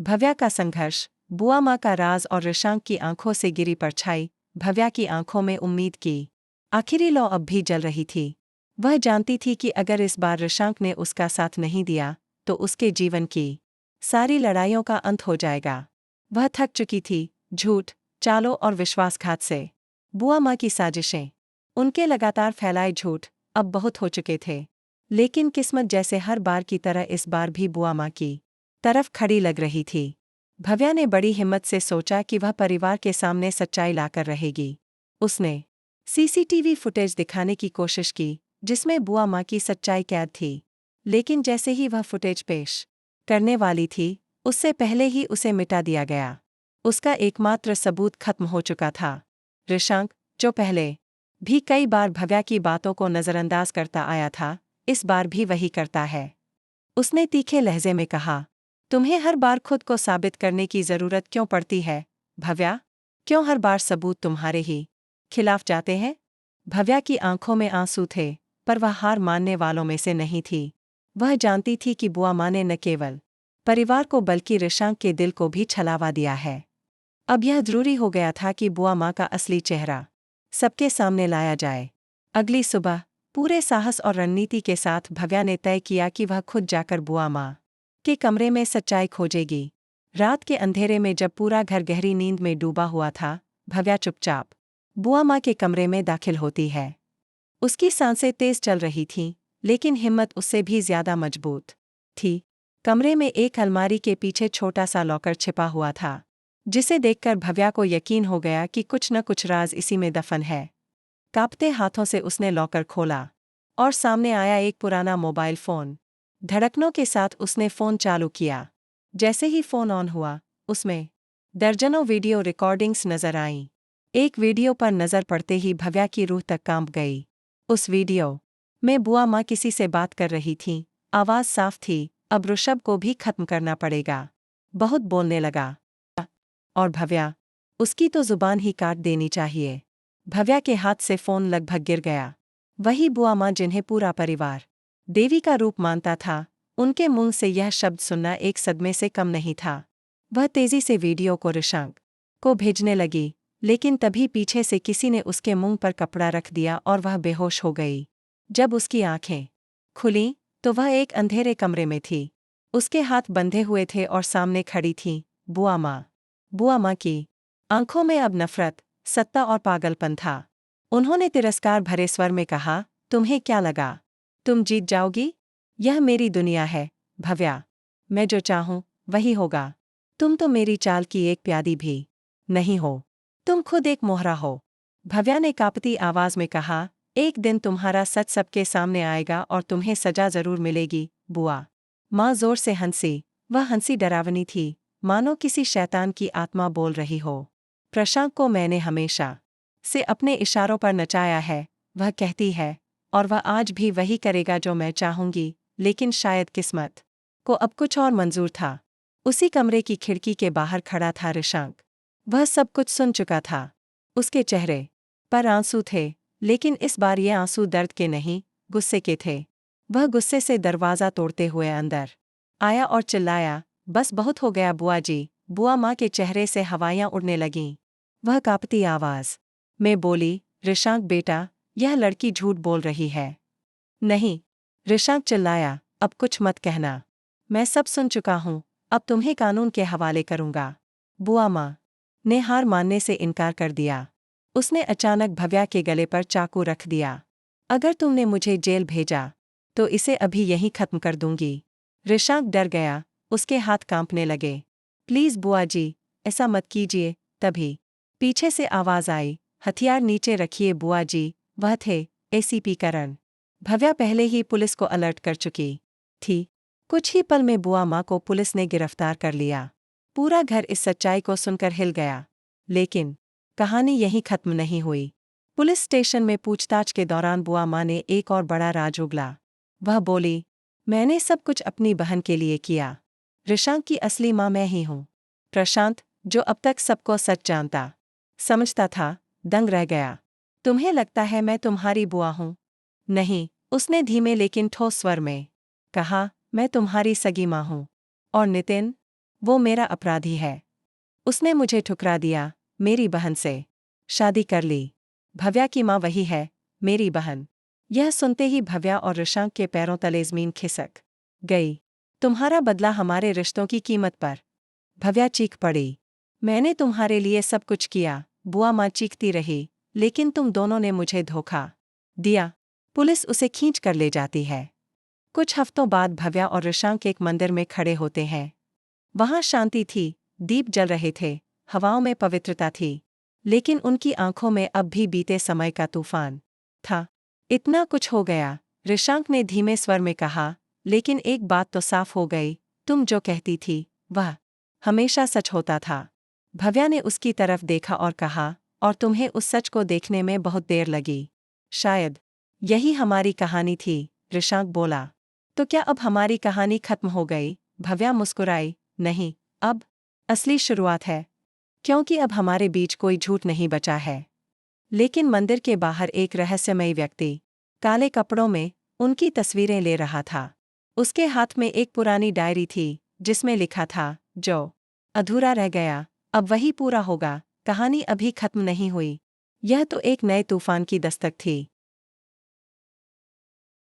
भव्या का संघर्ष, बुआ माँ का राज और रिशांक की आंखों से गिरी परछाई। भव्या की आंखों में उम्मीद की आखिरी लौ अब भी जल रही थी। वह जानती थी कि अगर इस बार रिशांक ने उसका साथ नहीं दिया तो उसके जीवन की सारी लड़ाइयों का अंत हो जाएगा। वह थक चुकी थी, झूठ, चालों और विश्वासघात से। बुआ माँ की साजिशें, उनके लगातार फैलाए झूठ अब बहुत हो चुके थे। लेकिन किस्मत जैसे हर बार की तरह इस बार भी बुआ माँ की तरफ खड़ी लग रही थी। भव्या ने बड़ी हिम्मत से सोचा कि वह परिवार के सामने सच्चाई लाकर रहेगी। उसने सीसीटीवी फुटेज दिखाने की कोशिश की जिसमें बुआ माँ की सच्चाई कैद थी। लेकिन जैसे ही वह फुटेज पेश करने वाली थी, उससे पहले ही उसे मिटा दिया गया। उसका एकमात्र सबूत खत्म हो चुका था। रिशांक, जो पहले भी कई बार भव्या की बातों को नज़रअंदाज करता आया था, इस बार भी वही करता है। उसने तीखे लहजे में कहा, तुम्हें हर बार खुद को साबित करने की जरूरत क्यों पड़ती है, भव्या? क्यों हर बार सबूत तुम्हारे ही खिलाफ जाते हैं? भव्या की आंखों में आंसू थे, पर वह हार मानने वालों में से नहीं थी। वह जानती थी कि बुआ माँ ने न केवल परिवार को बल्कि रिशांक के दिल को भी छलावा दिया है। अब यह जरूरी हो गया था कि बुआ माँ का असली चेहरा सबके सामने लाया जाए। अगली सुबह पूरे साहस और रणनीति के साथ भव्या ने तय किया कि वह खुद जाकर बुआ माँ के कमरे में सच्चाई खोजेगी। रात के अंधेरे में जब पूरा घर गहरी नींद में डूबा हुआ था, भव्या चुपचाप बुआ माँ के कमरे में दाखिल होती है। उसकी सांसें तेज चल रही थीं, लेकिन हिम्मत उससे भी ज्यादा मजबूत थी। कमरे में एक अलमारी के पीछे छोटा सा लॉकर छिपा हुआ था, जिसे देखकर भव्या को यकीन हो गया कि कुछ न कुछ राज इसी में दफन है। कांपते हाथों से उसने लॉकर खोला और सामने आया एक पुराना मोबाइल फोन। धड़कनों के साथ उसने फोन चालू किया। जैसे ही फोन ऑन हुआ, उसमें दर्जनों वीडियो रिकॉर्डिंग्स नजर आईं। एक वीडियो पर नजर पड़ते ही भव्या की रूह तक कांप गई। उस वीडियो में बुआ माँ किसी से बात कर रही थीं। आवाज साफ थी, अब ऋषभ को भी खत्म करना पड़ेगा। बहुत बोलने लगा। और भव्या, उसकी तो जुबान ही काट देनी चाहिए। भव्या के हाथ से फोन लगभग गिर गया। वही बुआ माँ जिन्हें पूरा परिवार देवी का रूप मानता था, उनके मुंह से यह शब्द सुनना एक सदमे से कम नहीं था। वह तेजी से वीडियो को रिशांक को भेजने लगी, लेकिन तभी पीछे से किसी ने उसके मुंह पर कपड़ा रख दिया और वह बेहोश हो गई। जब उसकी आंखें खुलीं, तो वह एक अंधेरे कमरे में थी। उसके हाथ बंधे हुए थे और सामने खड़ी थी बुआ माँ। बुआ माँ की आंखों में अब नफरत, सत्ता और पागलपन था। उन्होंने तिरस्कार भरे स्वर में कहा, तुम्हें क्या लगा तुम जीत जाओगी? यह मेरी दुनिया है, भव्या। मैं जो चाहूं वही होगा। तुम तो मेरी चाल की एक प्यादी भी नहीं हो। तुम खुद एक मोहरा हो। भव्या ने कांपती आवाज में कहा, एक दिन तुम्हारा सच सबके सामने आएगा और तुम्हें सजा जरूर मिलेगी, बुआ माँ जोर से हंसी। वह हंसी डरावनी थी, मानो किसी शैतान की आत्मा बोल रही हो। प्रशांत को मैंने हमेशा से अपने इशारों पर नचाया है, वह कहती है, और वह आज भी वही करेगा जो मैं चाहूंगी। लेकिन शायद किस्मत को अब कुछ और मंजूर था। उसी कमरे की खिड़की के बाहर खड़ा था रिशांक। वह सब कुछ सुन चुका था। उसके चेहरे पर आंसू थे, लेकिन इस बार ये आंसू दर्द के नहीं, गुस्से के थे। वह गुस्से से दरवाज़ा तोड़ते हुए अंदर आया और चिल्लाया, बस बहुत हो गया बुआ जी। बुआ माँ के चेहरे से हवाइयाँ उड़ने लगीं। वह कांपती आवाज में बोली, रिशांक बेटा, यह लड़की झूठ बोल रही है। नहीं, रिशांक चिल्लाया, अब कुछ मत कहना। मैं सब सुन चुका हूँ, अब तुम्हें कानून के हवाले करूँगा। बुआ माँ ने हार मानने से इनकार कर दिया। उसने अचानक भव्या के गले पर चाकू रख दिया। अगर तुमने मुझे जेल भेजा तो इसे अभी यहीं खत्म कर दूंगी। रिशांक डर गया, उसके हाथ कांपने लगे। प्लीज बुआ जी, ऐसा मत कीजिए। तभी पीछे से आवाज आई, हथियार नीचे रखिए बुआ जी। वह थे एसीपी करण। भव्या पहले ही पुलिस को अलर्ट कर चुकी थी। कुछ ही पल में बुआ माँ को पुलिस ने गिरफ्तार कर लिया। पूरा घर इस सच्चाई को सुनकर हिल गया। लेकिन कहानी यहीं खत्म नहीं हुई। पुलिस स्टेशन में पूछताछ के दौरान बुआ माँ ने एक और बड़ा राज उगला। वह बोली, मैंने सब कुछ अपनी बहन के लिए किया। रिशांक की असली माँ मैं ही हूँ। प्रशांत, जो अब तक सबको सच जानता समझता था, दंग रह गया। तुम्हें लगता है मैं तुम्हारी बुआ हूँ? नहीं, उसने धीमे लेकिन ठोस स्वर में कहा, मैं तुम्हारी सगी माँ हूँ। और नितिन? वो मेरा अपराधी है। उसने मुझे ठुकरा दिया, मेरी बहन से शादी कर ली। भव्या की माँ वही है, मेरी बहन। यह सुनते ही भव्या और ऋषांक के पैरों तले ज़मीन खिसक गई। तुम्हारा बदला हमारे रिश्तों की कीमत पर। भव्या चीख पड़ी। मैंने तुम्हारे लिए सब कुछ किया, बुआ माँ चीखती रही, लेकिन तुम दोनों ने मुझे धोखा दिया। पुलिस उसे खींच कर ले जाती है। कुछ हफ्तों बाद भव्या और ऋषांक एक मंदिर में खड़े होते हैं। वहां शांति थी, दीप जल रहे थे, हवाओं में पवित्रता थी, लेकिन उनकी आंखों में अब भी बीते समय का तूफान था। इतना कुछ हो गया, ऋषांक ने धीमे स्वर में कहा, लेकिन एक बात तो साफ हो गई, तुम जो कहती थी, वह हमेशा सच होता था। भव्या ने उसकी तरफ देखा और कहा, और तुम्हें उस सच को देखने में बहुत देर लगी। शायद यही हमारी कहानी थी, ऋषांक बोला। तो क्या अब हमारी कहानी खत्म हो गई? भव्या मुस्कुराई। नहीं, अब असली शुरुआत है, क्योंकि अब हमारे बीच कोई झूठ नहीं बचा है। लेकिन मंदिर के बाहर एक रहस्यमयी व्यक्ति काले कपड़ों में उनकी तस्वीरें ले रहा था। उसके हाथ में एक पुरानी डायरी थी, जिसमें लिखा था, जो अधूरा रह गया अब वही पूरा होगा। कहानी अभी खत्म नहीं हुई। यह तो एक नए तूफान की दस्तक थी।